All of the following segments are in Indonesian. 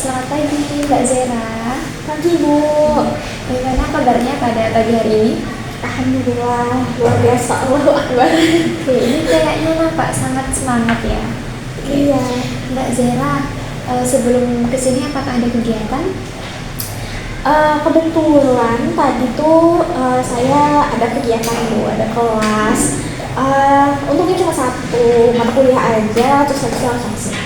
Selamat pagi Mbak Zera. Pagi Bu. Bagaimana kabarnya pada pagi hari ini? Alhamdulillah luar biasa, Allahu Akbar. Oke, ini kayaknya Pak sangat semangat ya. Iya. Mbak Zera, sebelum kesini apakah ada kegiatan? Kebetulan tadi tuh saya ada kegiatan Bu, ada kelas. Untungnya cuma satu mata kuliah aja, terus habis itu langsung sih.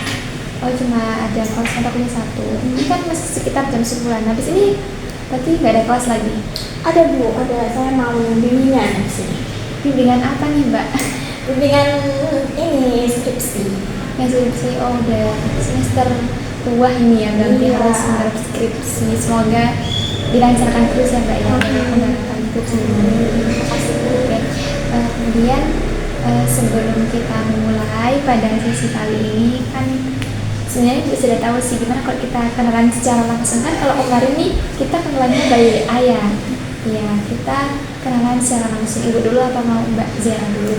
Oh, cuma ada kelas mata kuliah satu. Ini kan masih sekitar jam 10-an. Habis ini berarti nggak ada kelas lagi? Ada Bu, ada. Saya mau bimbingan di sini. Bimbingan apa nih Mbak? Bimbingan ini skripsi. Yang skripsi, oh udah semester tua ini ya, berarti Iya. harus menerap skripsi. Semoga dilancarkan terus ya Mbak ya. Menerapkan skripsi ini. Oke. Kemudian sebelum kita memulai pada sesi kali ini kan sebenarnya juga sudah tahu sih gimana kalau kita kenalan secara langsung. Kan kalau kemarin nih kita kenalannya by ayah ya, kita kenalan secara langsung. Ibu dulu apa mau Mbak Zera dulu?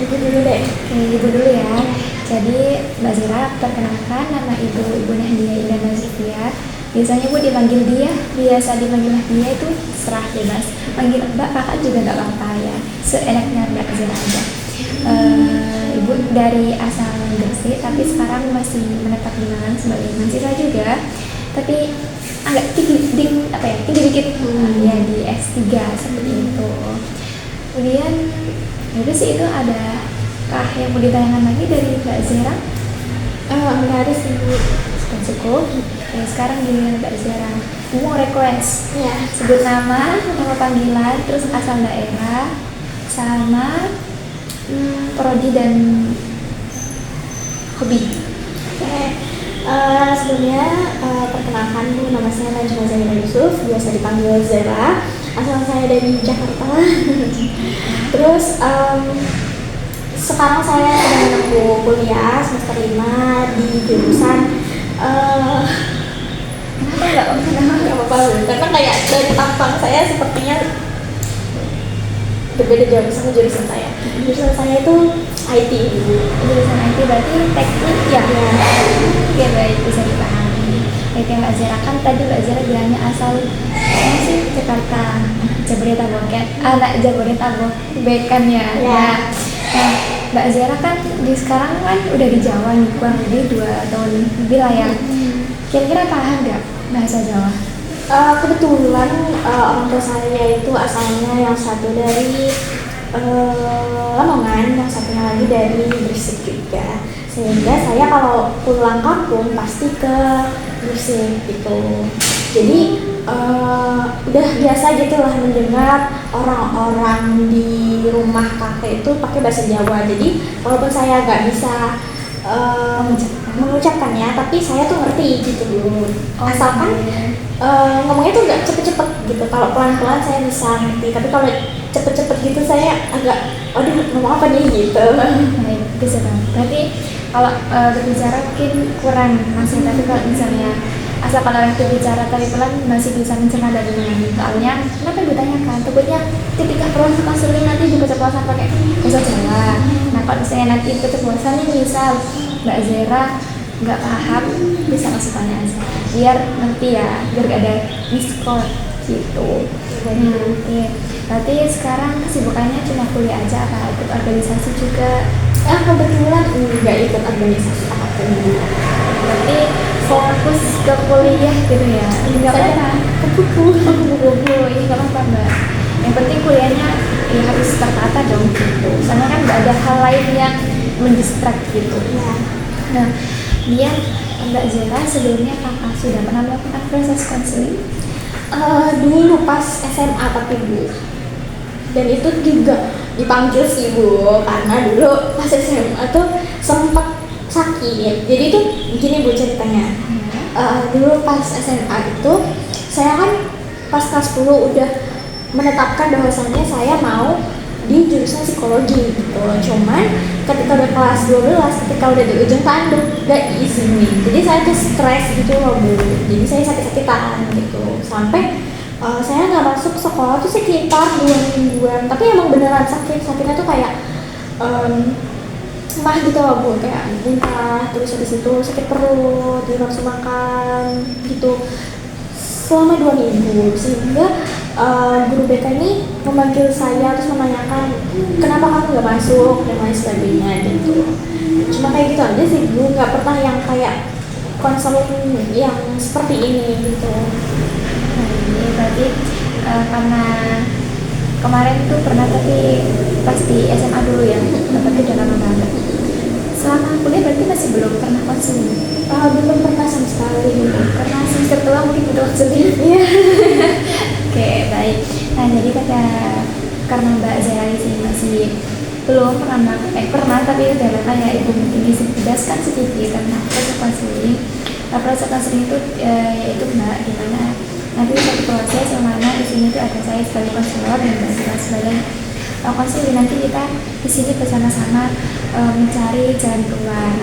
Ibu dulu deh. Oke, ibu dulu ya. Jadi Mbak Zera, perkenalkan nama ibu Nahdia Indah Nazifia. Biasanya ibu dipanggil dia, biasa dipanggil dia itu serah bebas. Panggil Mbak, kakak juga nggak apa-apa ya. Seenaknya Mbak Zera aja. Ibu dari asal Gresik, tapi sekarang masih menetap di Malang sebagai mahasiswa juga. Tapi agak tinggi dikit ya di S3 seperti itu. Kemudian itu sih, itu ada yang mau ditanyakan lagi dari Mbak Zera? Menarik sih Bu. Sudah cukup. Oke, sekarang gini Mbak Zera, mau request Ya. sebut nama panggilan, terus asal daerah, sama prodi dan hobi. Oke. Sebelumnya perkenalkan Bu, nama saya Najma Zaira Yusuf, biasa dipanggil Zera. Asal saya dari Jakarta. Terus sekarang saya sedang menempuh kuliah semester 5 di jurusan nggak apa-apa Bu, karena kayak dari tampang saya sepertinya berbeda jauh sama jurusan saya. Jurusan saya itu IT Bu. Jurusan IT berarti teknik ya? Ya. Oke, baik, bisa dipahami. Oke Mbak Zera, kan tadi Mbak Zera bilangnya asal sih Jakarta, Jabodetabek, anak Jabodetabek kan ya? Ya. Nah, Mbak Zera kan sekarang kan udah di Jawa nih, kurang lebih 2 tahun lebih lah ya. Kira-kira paham nggak bahasa Jawa? Kebetulan orang tua saya itu asalnya yang satu dari Lamongan, yang satunya lagi dari Gresik juga. Sehingga saya kalau pulang kampung pasti ke Gresik gitu. Jadi udah biasa gitu lah mendengar orang-orang di rumah kakek itu pakai bahasa Jawa. Jadi walaupun saya nggak bisa mengucapkannya, tapi saya tuh ngerti gitu dulu. Asalkan ngomongnya tuh nggak cepet-cepet gitu. Kalau pelan-pelan saya bisa ngerti, tapi kalau cepet-cepet gitu saya agak, aduh ngomong apa nih gitu. Baik, bisa kan. Berarti kalau berbicara mungkin kurang masih, tapi kalau misalnya asalkan orang itu bicara tapi pelan masih bisa mencerna dan memahami. Soalnya kenapa ditanyakan? Takutnya ketika proses konseling nanti juga keceplosan pakai bahasa Jawa. Nah kalau misalnya nanti keceplosan nih, misal Mbak Zera nggak paham, bisa langsung tanya aja biar nanti ya, biar gak ada miscode gitu. Oke. Berarti sekarang kesibukannya cuma kuliah aja, apa ikut organisasi juga? Kebetulan nggak ikut organisasi apapun. Berarti fokus ke kuliah gitu ya? Nggak apa-apa. Kupu-kupu, ini nggak apa-apa Mbak. Yang penting kuliahnya ya harus tertata dong gitu. Soalnya kan nggak ada hal lain yang mendistrak gitu. Ya. Nah, biar Mbak Zera sebelumnya kakak sudah pernah melakukan proses konseling? Dulu pas SMA tapi Bu, dan itu juga dipanggil sih Bu, karena dulu pas SMA tuh sempat sakit. Jadi tuh begini Bu ceritanya. Dulu pas SMA itu saya kan pas kelas 10 udah menetapkan bahwasannya saya mau di jurusan psikologi gitu. Cuman ketika udah kelas 12, ketika udah di ujung tanduk gak diizinin. Jadi saya tuh stres gitu loh Bu. Jadi saya sakit-sakitan gitu. Sampai saya nggak masuk sekolah tuh sekitar 2 mingguan. Tapi emang beneran sakitnya tuh kayak mah gitu loh Bu, kayak muntah, terus habis itu sakit perut, tidak nafsu makan gitu selama 2 minggu, sehingga guru BK ini memanggil saya terus menanyakan kenapa kamu nggak masuk dan lain sebagainya gitu. Cuma kayak gitu aja sih Bu, nggak pernah yang kayak konseling yang seperti ini gitu. Nah, ini berarti karena kemarin tuh pernah, tapi pas di SMA dulu ya, tapi udah lama banget. Selama kuliah berarti masih belum pernah konseling? Belum pernah sama sekali gitu. Karena semester tua mungkin butuh konseling. Iya. Oke, baik. Nah, jadi karena Mbak Zera di sini masih belum pernah tapi udah lama ya, Ibu mungkin dijelaskan sedikit tentang proses konseling. Proses konseling itu yaitu Mbak, dimana nanti satu proses yang mana di sini tuh ada saya sebagai konselor dan Mbak Zera sebagai konseling. Nanti kita di sini bersama-sama mencari jalan keluar.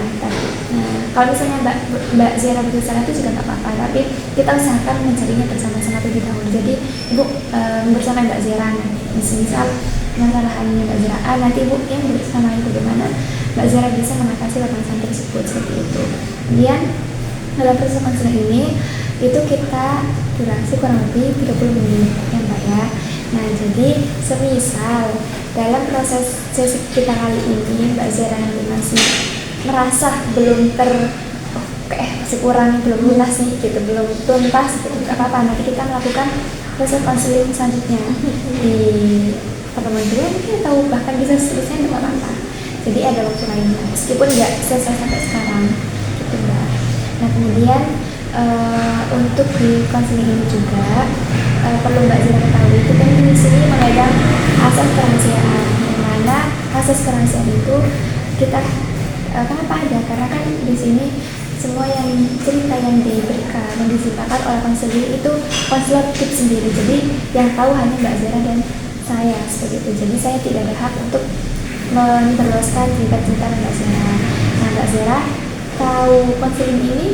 Nah, kalau misalnya Mbak Zera berusaha itu juga nggak apa-apa, tapi kita usahakan mencarinya bersama-sama terlebih dahulu. Jadi Ibu bersama Mbak Zera, misal masalahannya Mbak Zera nanti Ibu yang bersama Ibu bagaimana Mbak Zera bisa mengatasi permasalahan tersebut seperti itu. Kemudian dalam proses konseling ini itu kita durasi kurang lebih 30 menit ya Mbak ya. Nah, jadi semisal dalam proses sesi kita kali ini Mbak Zera nanti masih merasa belum masih kurang, belum lunas nih gitu, belum tuntas gitu, nggak apa-apa, nanti kita melakukan proses konseling selanjutnya di pertemuan kedua mungkin, atau bahkan bisa seterusnya, nggak apa-apa. Jadi ada waktu lainnya meskipun nggak selesai sampai sekarang gitu Mbak. Nah, kemudian untuk di konseling ini juga perlu Mbak Zira ketahui, kita di sini memegang asas kerahasiaan, yang mana asas kerahasiaan itu kita kenapa ada? Karena kan di sini semua yang cerita yang diberikan, yang diceritakan oleh konselor itu konselor tip sendiri. Jadi yang tahu hanya Mbak Zira dan saya seperti itu. Jadi saya tidak ada hak untuk menyebarluaskan cerita-cerita Mbak Zira. Nah, Mbak Zira tahu konseling ini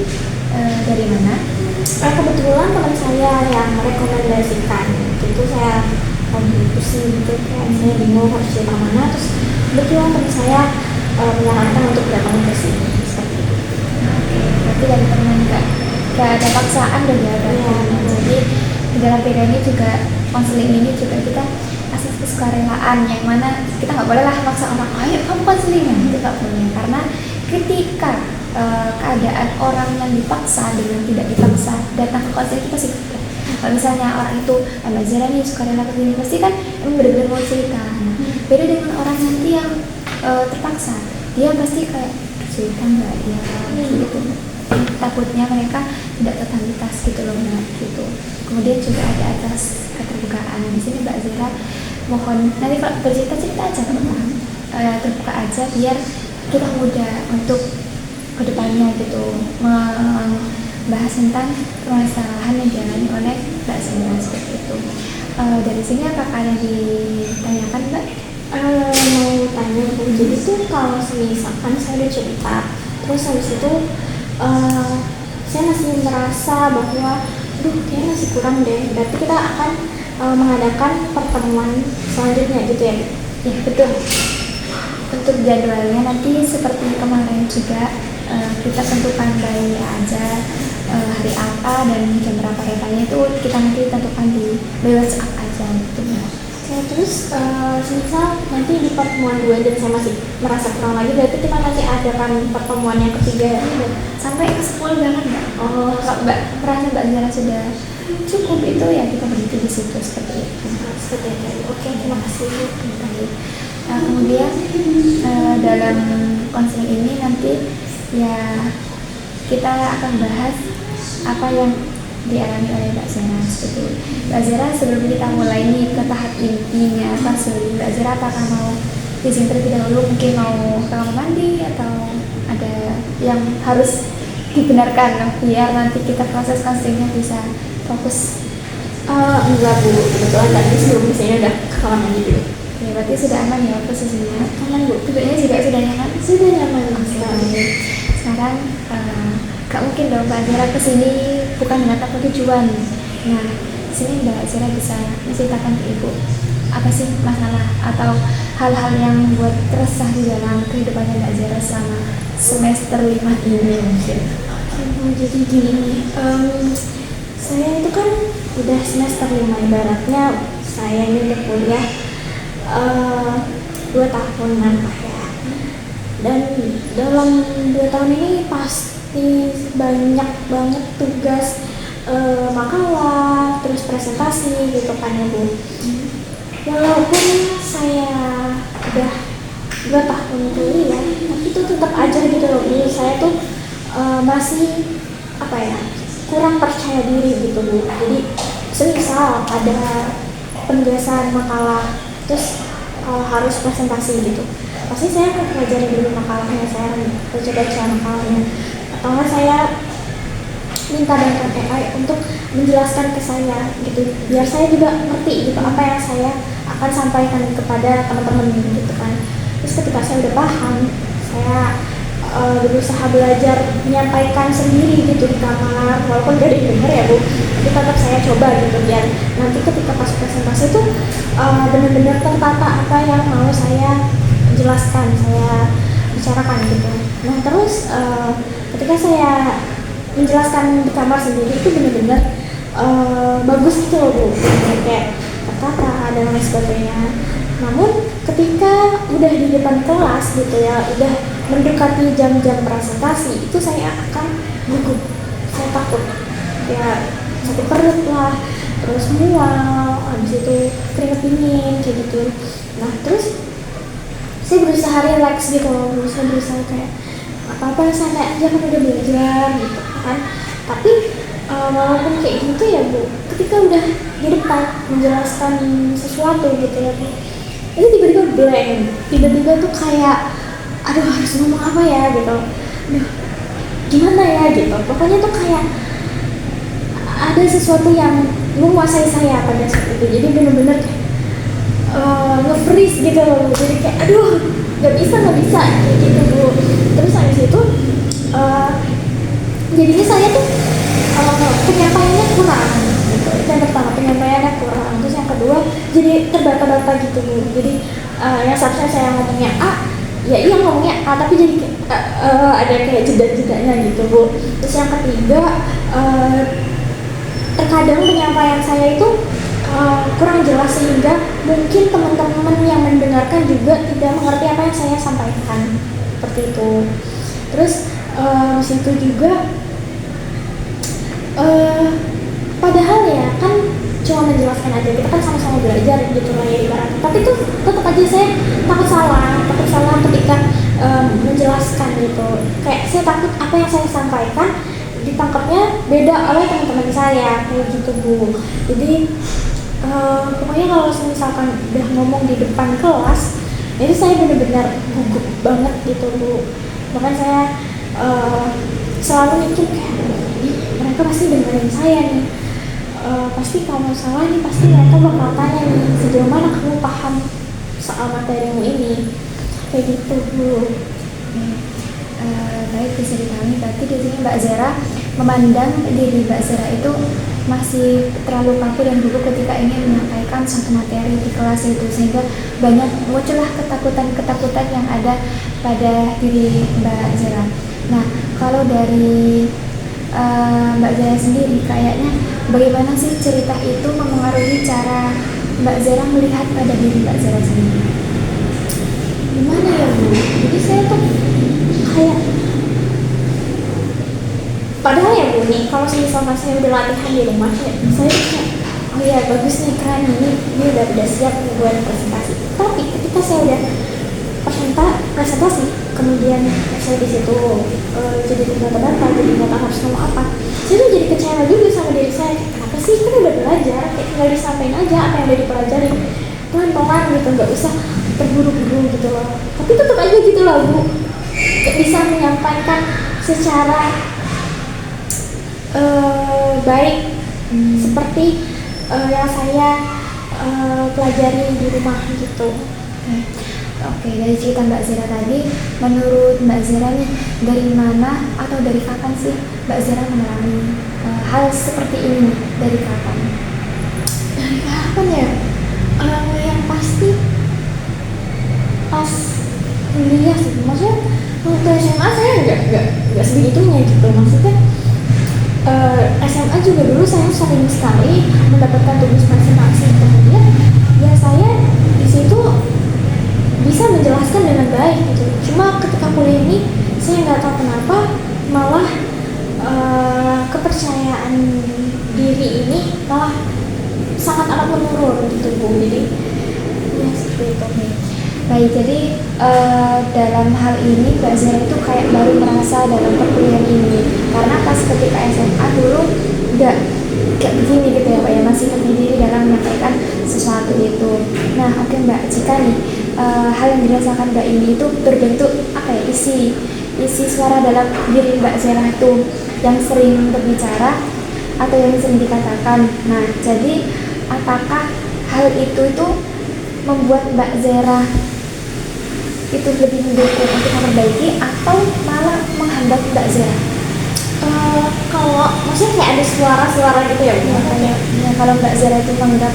dari mana? Kebetulan teman saya yang merekomendasikan. Itu saya lagi pusing gitu, kayak saya bingung harus cerita mana, terus kebetulan teman saya menyarankan untuk datang ke sini seperti itu. Oke, berarti dari teman nggak ada paksaan dan ya. Jadi di dalam PK ini juga, konseling ini juga kita asas kesukarelaan, yang mana kita nggak boleh lah maksa orang, ayo kamu konseling, itu nggak boleh. Karena ketika keadaan orang yang dipaksa dengan tidak dipaksa datang ke konseling itu pasti beda. Kalau misalnya orang itu Mbak Zira nih sukarela begini, pasti kan emang benar-benar mau cerita. Beda dengan orang nanti yang terpaksa, dia pasti kayak cerita Mbak ya gitu. Takutnya mereka tidak totalitas gitu loh Mbak gitu. Kemudian juga ada atas keterbukaan. Di sini Mbak Zira mohon nanti kalau bercerita aja terbuka aja, biar kita mudah untuk kedepannya gitu membahas tentang permasalahan yang dialami oleh Mbak Zira seperti itu. Dari sini apakah ada ditanyakan Mbak? Mau tanya Bu, jadi tuh kalau misalkan saya udah cerita, terus habis itu saya masih merasa bahwa kayaknya masih kurang deh, berarti kita akan mengadakan pertemuan selanjutnya gitu ya? Ya betul. Untuk jadwalnya nanti seperti kemarin juga kita tentukan bayi aja hari apa dan jam berapa datangnya, itu kita nanti tentukan di WhatsApp aja gitu Mbak. Terus misal nanti di pertemuan 2 dan saya masih merasa kurang lagi, berarti kita masih ada kan pertemuan yang ketiga sampai ke 10 banget Mbak. Kalau Mbak merasa Mbak Zara sudah cukup itu ya kita berhenti di situ seperti itu. Seperti itu. Oke, terima kasih. Nah, kemudian dalam konseling ini nanti ya kita akan bahas apa yang dialami oleh Mbak Zara seperti itu. Mbak Zara, sebelum kita mulai nih ke tahap intinya konseling, Mbak Zara apakah mau izin terlebih dahulu, mungkin mau ke kamar mandi atau ada yang harus dibenarkan biar nanti kita proses konselingnya bisa fokus? Enggak Bu, kebetulan tadi sebelum saya udah ke kamar mandi dulu. Ya, berarti sudah aman ya posisinya? Aman Bu, duduknya juga sudah nyaman? Sudah nyaman sekali. Sekarang gak mungkin dong Mbak Zara kesini bukan dengan tanpa tujuan. Nah, sini Mbak Zara bisa menceritakan ke Ibu apa sih masalah atau hal-hal yang buat resah di dalam kehidupannya Mbak Zara selama semester 5 ini mungkin? Jadi gini, saya itu kan udah semester 5, ibaratnya saya ini udah kuliah 2 tahunan lah ya. Dan dalam 2 tahun ini pasti banyak banget tugas, makalah, terus presentasi gitu kan ya Bu. Walaupun saya udah 2 tahun kuliah, tapi itu tetap aja gitu loh Bu. Saya tuh masih apa ya, kurang percaya diri gitu Bu. Jadi semisal ada penugasan makalah, terus harus presentasi gitu, pasti saya akan pelajari dulu makalahnya, saya baca-baca makalahnya, atau enggak saya minta bantuan AI untuk menjelaskan ke saya gitu, biar saya juga ngerti gitu apa yang saya akan sampaikan kepada teman-teman gitu kan. Terus ketika saya udah paham, saya berusaha belajar menyampaikan sendiri gitu di kamar, walaupun gak ada yang denger ya Bu, tapi tetap saya coba gitu biar nanti ketika pas presentasi itu benar-benar tertata apa yang mau saya jelaskan, saya bicarakan gitu. Nah terus ketika saya menjelaskan di kamar sendiri itu benar-benar bagus gitu loh Bu, kayak tertata dan lain sebagainya. Namun ketika udah di depan kelas gitu ya, udah mendekati jam-jam presentasi, itu saya akan gugup, saya takut ya, sakit perut lah, terus mual, habis itu keringet dingin kayak gitu. Nah terus saya berusaha relax gitu, berusaha kayak apa-apa santai aja kan udah belajar gitu kan. Tapi walaupun kayak gitu ya Bu, ketika udah di depan menjelaskan sesuatu gitu ya Bu, itu tiba-tiba blank, tiba-tiba tuh kayak aduh harus ngomong apa ya gitu, aduh gimana ya gitu, pokoknya tuh kayak ada sesuatu yang menguasai saya pada saat itu. Jadi bener-bener kayak nge-freeze gitu loh, jadi kayak aduh nggak bisa kayak gitu Bu. Terus habis itu jadinya saya tuh penyampaiannya kurang gitu, itu yang pertama, penyampaiannya kurang. Terus yang kedua jadi terbata-bata gitu Bu, jadi yang seharusnya saya ngomongnya A, ya iya ngomongnya A, tapi jadi ada kayak jeda-jedanya gitu Bu. Terus yang ketiga terkadang penyampaian saya itu kurang jelas sehingga mungkin teman-teman yang mendengarkan juga tidak mengerti apa yang saya sampaikan, seperti itu. Terus situ juga padahal ya kan cuma menjelaskan aja, kita kan sama-sama belajar gitu lah ya ibaratnya, tapi tuh tetap aja saya takut salah ketika menjelaskan gitu, kayak saya takut apa yang saya sampaikan ditangkapnya beda oleh teman-teman saya kayak gitu Bu. Jadi pokoknya kalau misalkan udah ngomong di depan kelas, itu saya benar-benar gugup banget gitu Bu. Bahkan saya selalu mikir kayak mereka pasti dengerin saya nih, pasti kalau salah nih pasti mereka bakal tanya nih sejauh mana kamu paham soal materimu ini, kayak gitu Bu. Baik, bisa dipahami. Berarti di sini Mbak Zara memandang diri Mbak Zara itu masih terlalu kaku dan gugup ketika ingin menyampaikan satu materi di kelas itu, sehingga banyak muncullah ketakutan yang ada pada diri Mbak Zara. Nah, kalau dari Mbak Zara sendiri, kayaknya bagaimana sih cerita itu mempengaruhi cara Mbak Zara melihat pada diri Mbak Zara sendiri? Gimana ya Bu? Jadi saya tuh kayak, padahal ya Bu nih, kalau misalnya saya udah latihan di rumah, saya kayak oh iya bagus nih, keren nih, ini udah siap nih buat presentasi. Tapi ketika saya udah presentasi, kemudian saya di situ jadi terbata-bata, jadi nggak tahu harus ngomong apa, saya tuh jadi kecewa juga sama diri saya. Kenapa sih, kan udah belajar, kayak tinggal disampaikan aja apa yang udah dipelajari pelan-pelan gitu, nggak usah terburu-buru gitu loh. Tapi tetap aja gitu loh Bu, gak bisa menyampaikan secara baik seperti yang saya pelajari di rumah gitu. Oke, dari cerita Mbak Zara tadi, menurut Mbak Zara nih, dari mana atau dari kapan sih Mbak Zara mengalami hal seperti ini? Dari kapan? Dari kapan ya? Yang pasti pas kuliah sih, maksudnya waktu SMA saya nggak sebegitunya gitu, maksudnya SMA juga dulu saya sering sekali mendapatkan tugas presentasi, kemudian ya saya di situ bisa menjelaskan dengan baik gitu. Cuma ketika kuliah ini saya nggak tahu kenapa malah kepercayaan diri ini malah sangat amat menurun gitu Bu. Jadi ya seperti itu. Baik, jadi dalam hal ini Mbak Zara itu kayak baru merasa dalam perkuliahan ini, karena pas ketika SMA dulu nggak kayak begini gitu ya Pak ya, masih berdiri dalam menyampaikan sesuatu itu. Nah oke Mbak, jika nih hal yang dirasakan Mbak ini itu berbentuk apa ya, isi suara dalam diri Mbak Zara itu yang sering berbicara atau yang sering dikatakan. Nah jadi apakah hal itu membuat Mbak Zara itu lebih mendukung untuk memperbaiki atau malah menghambat Mbak Zara? Kalau maksudnya kayak ada suara-suara gitu ya Bu? Ya, kalau Mbak Zara itu menganggap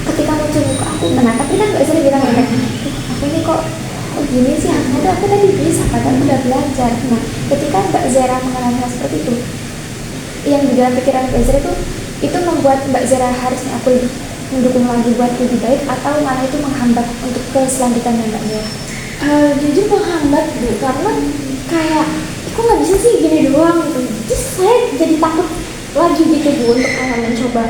ketika muncul muka aku, nah tapi kan Mbak Zara bilang kayak aku ini kok gini sih, aku tadi bisa, padahal aku udah belajar. Nah ketika Mbak Zara mengalami hal seperti itu, yang di dalam pikiran Mbak Zara itu membuat Mbak Zara harusnya aku mendukung lagi buat lebih baik, atau malah itu menghambat untuk ke selanjutnya Mbak Zara? Jujur menghambat Bu, karena kayak kok nggak bisa sih gini doang gitu. Terus saya jadi takut lagi gitu Bu untuk mencoba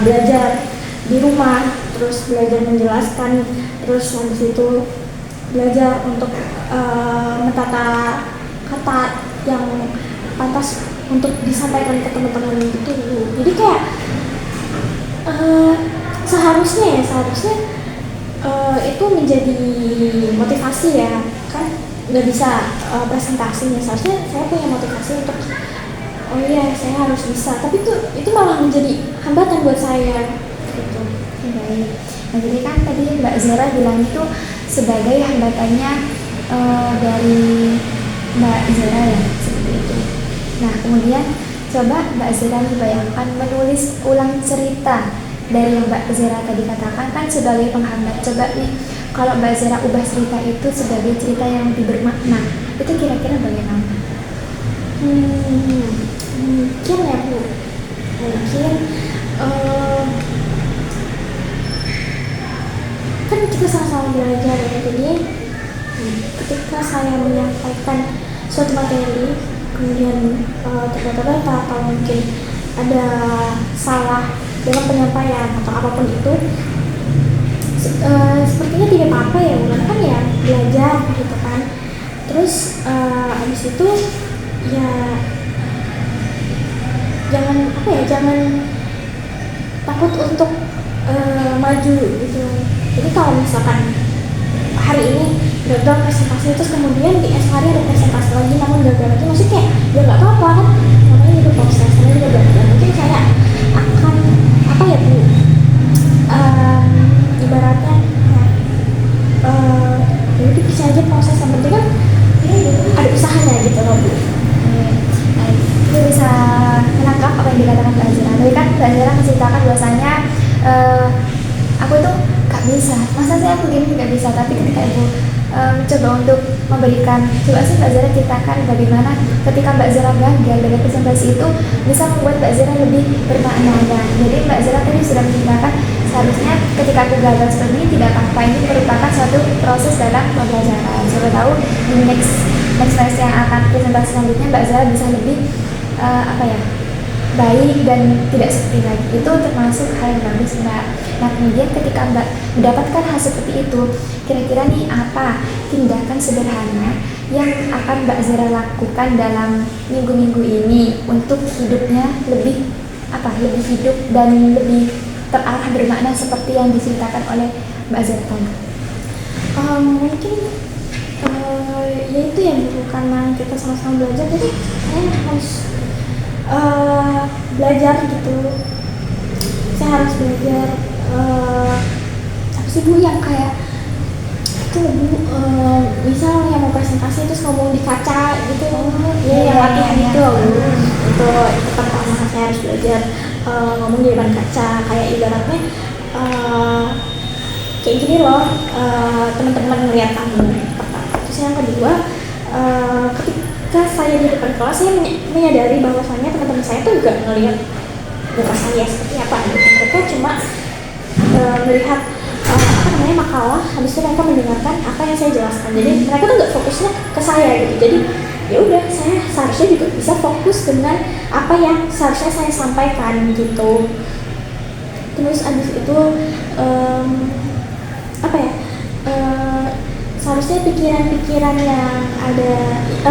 belajar di rumah, terus belajar menjelaskan, terus habis itu belajar untuk menata kata yang pantas untuk disampaikan ke teman-teman gitu Bu. Jadi kayak seharusnya itu menjadi motivasi ya, kan nggak bisa presentasinya, seharusnya saya punya motivasi untuk oh iya saya harus bisa, tapi itu malah menjadi hambatan buat saya gitu. Baik. Nah jadi kan tadi Mbak Zara bilang itu sebagai hambatannya dari Mbak Zara ya, seperti itu. Nah kemudian coba Mbak Zara bayangkan menulis ulang cerita dari yang Mbak Zara tadi katakan kan sebagai penghambat. Coba nih kalau Mbak Zara ubah cerita itu sebagai cerita yang lebih bermakna, itu kira-kira bagaimana? Mungkin ya Bu, mungkin kan kita sama-sama belajar ya, jadi ketika saya menyampaikan suatu materi kemudian ternyata atau mungkin ada salah dalam penyampaian atau apapun itu, sepertinya tidak apa-apa ya Bu, kan ya belajar gitu kan. Terus habis itu ya jangan takut untuk maju gitu. Jadi kalau misalkan hari ini gagal presentasi terus kemudian di esok hari ada presentasi lagi namun gagal lagi, maksudnya kayak ya nggak apa-apa kan, namanya juga proses, namanya juga belajar. Mungkin saya akan apa ya Bu, ibaratnya ya itu bisa aja proses, yang penting kan ada usahanya gitu loh Bu. Nah, itu bisa menangkap apa yang dikatakan Mbak Zara. Tapi kan Mbak Zara menceritakan bahwasanya aku itu gak bisa, masa sih aku gini gak bisa. Tapi ketika ibu coba untuk memberikan, coba sih Mbak Zara ceritakan bagaimana ketika Mbak Zara gagal dari presentasi itu bisa membuat Mbak Zara lebih bermakna. Jadi Mbak Zara tadi sudah menceritakan seharusnya ketika aku gagal seperti ini tidak apa-apa, ini merupakan suatu proses dalam pembelajaran. Siapa tahu di next yang akan presentasi selanjutnya Mbak Zara bisa lebih baik dan tidak seperti lagi. Itu termasuk hal yang bagus Mbak. Nah kemudian ketika Mbak mendapatkan hal seperti itu, kira-kira nih apa tindakan sederhana yang akan Mbak Zara lakukan dalam minggu-minggu ini untuk hidupnya lebih hidup dan lebih terarah bermakna seperti yang diceritakan oleh Mbak Zara tadi? Mungkin ya itu ya Bu, karena kita sama-sama belajar, jadi saya harus belajar gitu. Saya harus belajar apa sih Bu yang kayak itu Bu, misal yang mau presentasi terus ngomong di kaca gitu, yang latihan itu Bu. Itu pertama saya harus belajar ngomong di depan kaca, kayak ibaratnya kayak gini loh teman-teman melihat kamu. Pertama. Terus yang kedua, ketika saya di depan kelas saya menyadari bahwasannya teman-teman saya tuh juga ngelihat muka saya seperti apa gitu. Mereka cuma melihat makalah, habis itu mereka mendengarkan apa yang saya jelaskan. Jadi mereka tuh nggak fokusnya ke saya gitu. Jadi ya udah, saya seharusnya juga bisa fokus dengan apa yang seharusnya saya sampaikan gitu. Terus abis itu seharusnya pikiran-pikiran yang ada,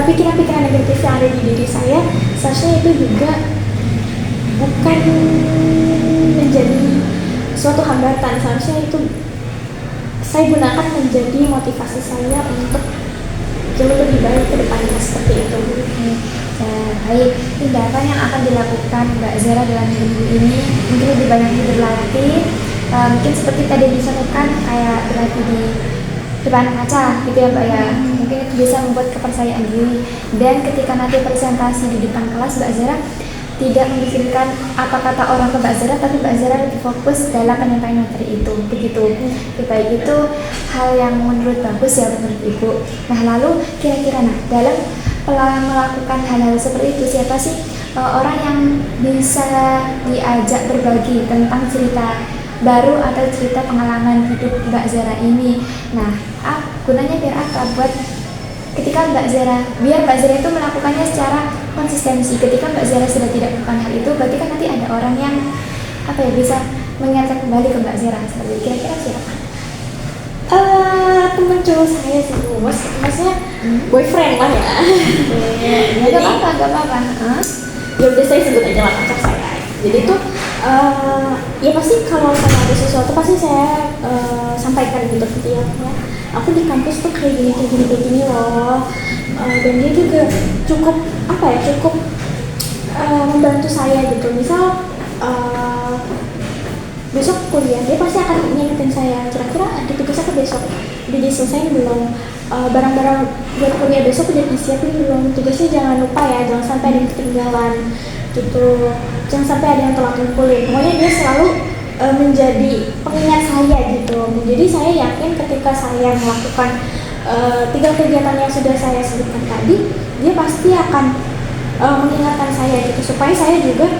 pikiran-pikiran negatif yang ada di diri saya, seharusnya itu juga bukan menjadi suatu hambatan. Seharusnya itu saya gunakan menjadi motivasi saya untuk jauh lebih baik ke depannya, seperti itu. Baik, tindakan yang akan dilakukan Mbak Zara dalam minggu ini mungkin lebih banyak berlatih, mungkin seperti tadi disampaikan kayak berlatih di depan kaca gitu ya Mbak ya. Mungkin itu bisa membuat kepercayaan diri, dan ketika nanti presentasi di depan kelas Mbak Zara tidak memikirkan apa kata orang ke Mbak Zara, tapi Mbak Zara lebih fokus dalam penyampaian materi itu, begitu. Baik, itu hal yang menurut bagus ya menurut Ibu. Nah lalu kira-kira dalam melakukan hal-hal seperti itu, siapa sih orang yang bisa diajak berbagi tentang cerita baru atau cerita pengalaman hidup Mbak Zara ini? Nah, gunanya biar apa? Buat ketika biar Mbak Zara itu melakukannya secara konsistensi. Ketika Mbak Zara sudah tidak melakukan hal itu, berarti kan nanti ada orang yang bisa mengingatkan kembali ke Mbak Zara. Seperti kira-kira siapa? Teman cowok saya sih, maksudnya boyfriend lah ya. Gak apa-apa. Ya udah, saya sebut aja lah pacar saya. Jadi tuh ya pasti kalau saya ada sesuatu pasti saya sampaikan gitu ke dia. Aku di kampus tuh kayak gini loh. Dan dia juga cukup membantu saya gitu. Misal besok kuliah, dia pasti akan ngingetin saya, kira-kira ada tugas apa besok, udah diselesain belum, barang-barang buat kuliah besok udah disiapin belum, tugasnya jangan lupa ya, jangan sampai ada yang ketinggalan gitu, jangan sampai ada yang telat kuliah. Pokoknya dia selalu menjadi pengingat saya gitu. Jadi saya yakin ketika saya melakukan 3 kegiatan yang sudah saya sebutkan tadi, dia pasti akan mengingatkan saya gitu, supaya saya juga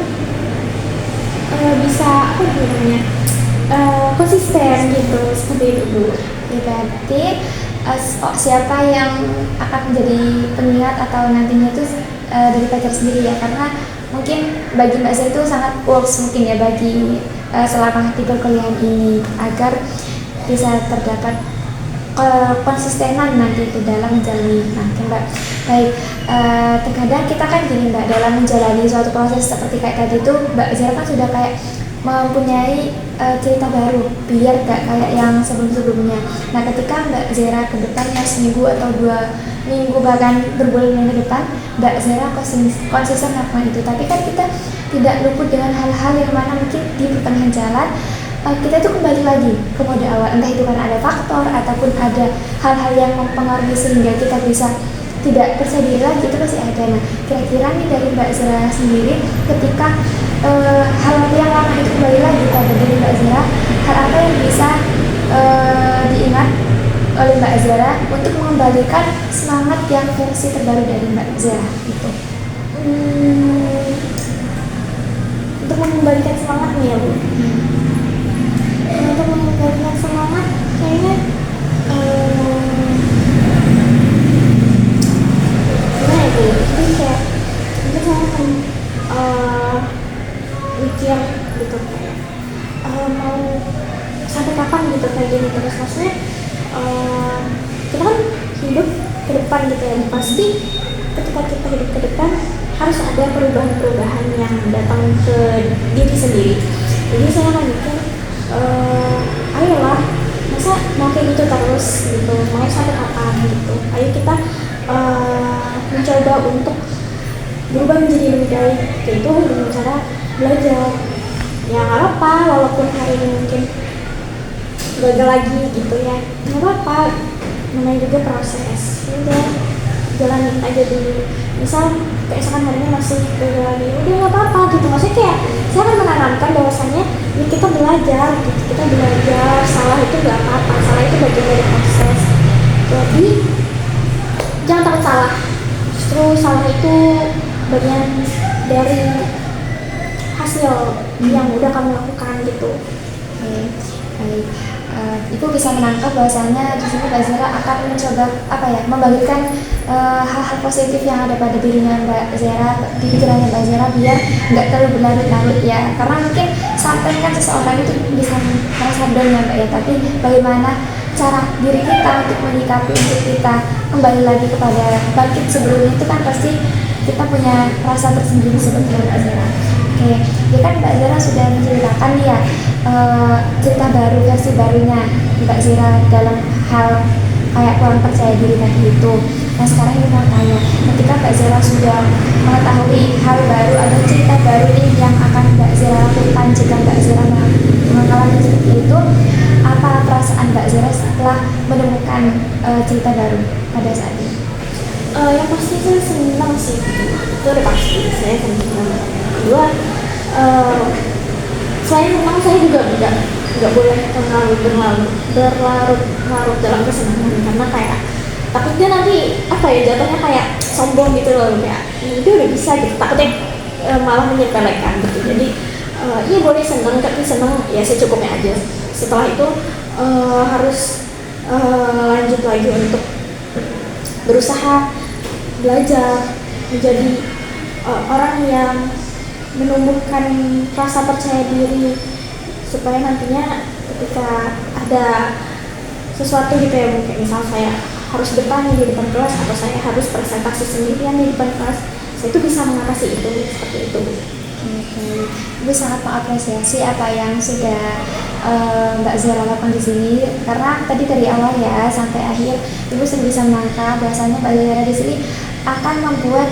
bisa konsisten gitu, seperti itu Bu. Berarti siapa yang akan menjadi pengingat atau nantinya itu dari pacar sendiri ya, karena mungkin bagi Mbak Zara itu sangat works mungkin ya bagi selama 3 perkuliahan ini, agar bisa terdapat konsistenan nanti itu dalam menjalani. Nah Mbak, baik, terkadang kita kan gini Mbak, dalam menjalani suatu proses seperti kayak tadi itu Mbak Zara kan sudah kayak mempunyai cerita baru biar gak kayak yang sebelum-sebelumnya. Nah ketika Mbak Zara ke depannya seminggu atau 2 minggu bahkan berbulan-bulan ke depan, Mbak Zara konsisten melakukan itu, tapi kan kita tidak luput dengan hal-hal yang mana mungkin di pertengahan jalan kita itu kembali lagi ke mode awal, entah itu karena ada faktor ataupun ada hal-hal yang mempengaruhi sehingga kita bisa tidak percaya diri lagi, itu pasti ada. Nah kira-kira nih dari Mbak Zara sendiri, ketika hal yang lama itu kembali lagi pada diri Mbak Zara, hal apa yang bisa diingat oleh Mbak Zara untuk mengembalikan semangat yang versi terbaru dari Mbak Zara itu? Untuk mengembalikan semangat nih ya Bu. Untuk mengembalikan semangat kayaknya gimana ya Bu? Jadi kayak mungkin saya akan mikir gitu kayak mau sampai kapan gitu kayak gini terus. Maksudnya kita kan hidup ke depan gitu ya, pasti ketika kita hidup ke depan harus ada perubahan-perubahan yang datang ke diri sendiri. Jadi saya akan mikir ayolah, masa mau kayak gitu terus gitu, mau sampai kapan gitu. Ayo kita mencoba untuk berubah menjadi lebih baik, yaitu dengan cara belajar. Ya nggak apa, walaupun hari ini mungkin gagal lagi gitu ya, nggak apa-apa, namanya juga proses. Udah jalanin aja dulu. Misal keesokan harinya masih gagal lagi, udah nggak apa-apa gitu. Maksudnya kayak saya akan menanamkan bahwasannya ya kita belajar belajar gitu, kita belajar, salah itu nggak apa-apa, salah itu bagian dari proses. Jadi jangan takut salah, justru salah itu bagian dari hasil yang udah kamu lakukan gitu. Oke, baik. Ibu bisa menangkap bahwasanya di sini Mbak Zera akan mencoba membagikan hal-hal positif yang ada pada dirinya Mbak Zera, di pikirannya Mbak Zera, biar nggak terlalu berlarut-larut ya. Karena mungkin sampai kan seseorang itu bisa merasa down ya Mbak ya, tapi bagaimana cara diri kita untuk menyikapi, untuk kita kembali lagi kepada bangkit sebelumnya itu kan pasti kita punya rasa tersendiri seperti Mbak Zera. Oke, ya kan Mbak Zera sudah menceritakan nih ya cerita baru, versi barunya Mbak Zera dalam hal kayak kurang percaya diri tadi itu. Nah sekarang ini mau tanya, ketika Mbak Zera sudah mengetahui hal baru atau cerita baru nih yang akan Mbak Zera lakukan jika Mbak Zera mengalami seperti itu, apa perasaan Mbak Zera setelah menemukan cerita baru pada saat ini? Yang pasti saya senang sih, itu udah pasti saya senang. Kedua, selain senang saya juga nggak boleh terlalu berlarut dalam kesenangan, karena kayak takutnya nanti jatuhnya kayak sombong gitu loh, kayak itu udah bisa gitu, takutnya malah menyepelekan gitu. Jadi iya boleh senang, tapi senang ya secukupnya aja. Setelah itu harus lanjut lagi untuk berusaha belajar menjadi orang yang menumbuhkan rasa percaya diri, supaya nantinya ketika ada sesuatu gitu ya, mungkin misal saya harus bertanya di depan kelas atau saya harus presentasi sendirian di depan kelas, saya itu bisa mengatasi itu seperti itu. Oke, Ibu sangat mengapresiasi apa yang sudah Mbak Zera lakukan di sini, karena tadi dari awal ya sampai akhir Ibu sudah bisa menangkap bahwasanya Mbak Zera di sini akan membuat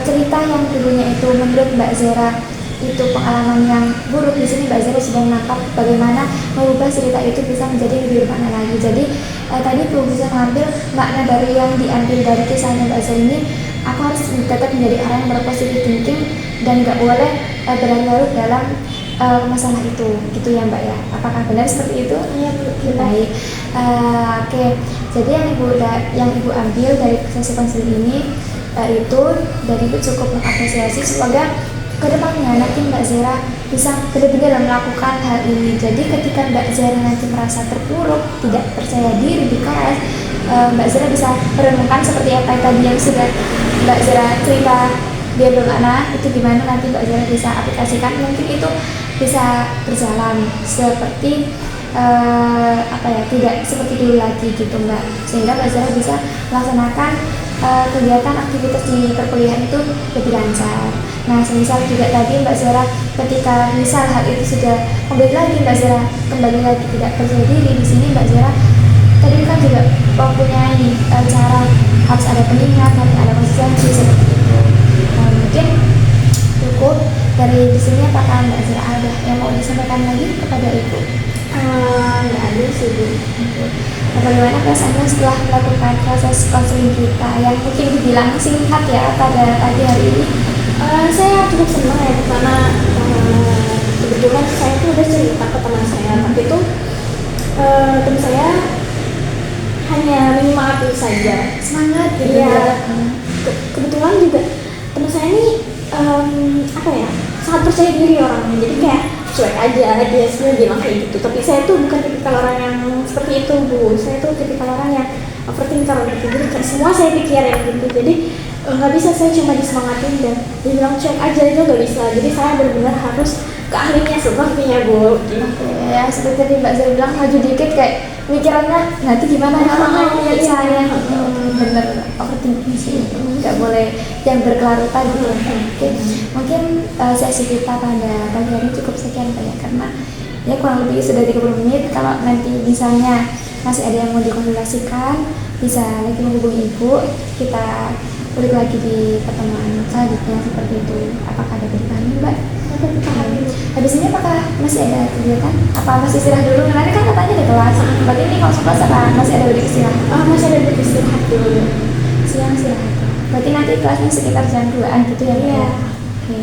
cerita yang dulunya itu menurut Mbak Zera itu pengalaman yang buruk. Di sini Mbak Zera sudah menangkap bagaimana mengubah cerita itu bisa menjadi lebih bermakna lagi. Jadi tadi Ibu bisa mengambil makna dari yang diambil dari kisahnya Mbak Zera ini. Aku harus tetap menjadi orang yang berpositif thinking dan nggak boleh berlarut dalam masalah itu, gitu ya Mbak ya. Apakah benar seperti itu? Iya, baik. Oke. Jadi yang ibu ambil dari sesi konseling ini itu dari Ibu cukup mengapresiasi. Semoga kedepannya nanti Mbak Zera bisa benar-benar melakukan hal ini. Jadi ketika Mbak Zera nanti merasa terpuruk, tidak percaya diri di kelas, Mbak Zera bisa merenungkan seperti apa tadi yang sudah Mbak Zera cerita biar bermakna, itu gimana nanti Mbak Zera bisa aplikasikan, mungkin itu bisa berjalan seperti tidak seperti dulu lagi gitu Mbak, sehingga Mbak Zera bisa melaksanakan kegiatan aktivitas di perkuliahan itu lebih lancar. Nah, semisal juga tadi Mbak Zera ketika misal hal itu sudah kembali lagi Mbak Zera kembali lagi tidak percaya diri, di sini Mbak Zera tadi kan juga mempunyai cara harus ada pengingat, harus ada konsistensi seperti itu. Mungkin cukup dari di sini. Apakah Mbak Zera ada yang mau disampaikan lagi kepada Ibu? Nggak ada sih Bu. Bagaimana perasaannya setelah melakukan proses konseling kita yang mungkin dibilang singkat ya pada pagi hari ini? Saya cukup senang ya, karena kebetulan saya tuh udah cerita ke teman saya, tapi itu teman saya hanya menyemangati saja, Semangat gitu ya. ya. Kebetulan juga teman saya ini sangat percaya diri orangnya, jadi kayak cuek aja dia sebenarnya bilang kayak gitu. Tapi saya tuh bukan tipikal orang yang seperti itu Bu, saya tuh tipikal orang yang overthinker gitu, jadi kayak semua saya pikirin gitu. Jadi nggak bisa saya cuma disemangatin dan dibilang cuek aja itu nggak bisa. Jadi saya benar-benar harus ke ahlinya sepertinya Bu gitu. Ya seperti tadi Mbak Zera bilang, maju dikit kayak mikirannya nanti gimana ya orang saya. Bener, overthinking sih, nggak boleh yang berkelanjutan gitu. Mungkin sesi kita pada pagi hari cukup sekian Pak ya, karena ya kurang lebih sudah 30 menit. Kalau nanti misalnya masih ada yang mau dikonsultasikan, bisa lagi menghubungi Ibu, kita ulik lagi di pertemuan selanjutnya seperti itu. Apakah ada dipahami Mbak? Habis ini apakah masih ada kegiatan? Apa masih istirahat dulu? Nanti kan katanya di kelas. Berarti ini kalau kelas apa masih ada break istirahat? Masih ada break istirahat dulu. Siang istirahat. Berarti nanti kelasnya sekitar jam 2-an gitu ya? Iya. Oke.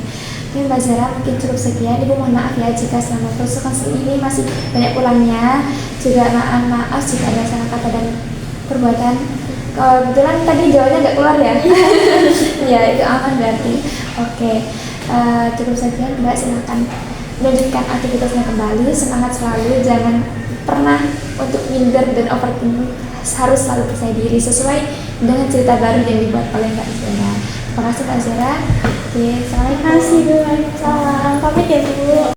Oke Mbak Zara, mungkin cukup sekian. Ibu mohon maaf ya jika selama proses konseling ini masih banyak kurangnya. Juga maaf jika ada salah kata dan perbuatan. Kebetulan tadi jawabannya nggak keluar ya. Ya itu aman berarti. Oke, cukup sekian Mbak, silakan lanjutkan aktivitasnya kembali. Semangat selalu, jangan pernah untuk minder dan overthinking, harus selalu percaya diri sesuai dengan cerita baru yang dibuat oleh Mbak Zara. Terima kasih Mbak Zara. Oke, Terima kasih Bu. Waalaikumsalam. Pamit ya Bu.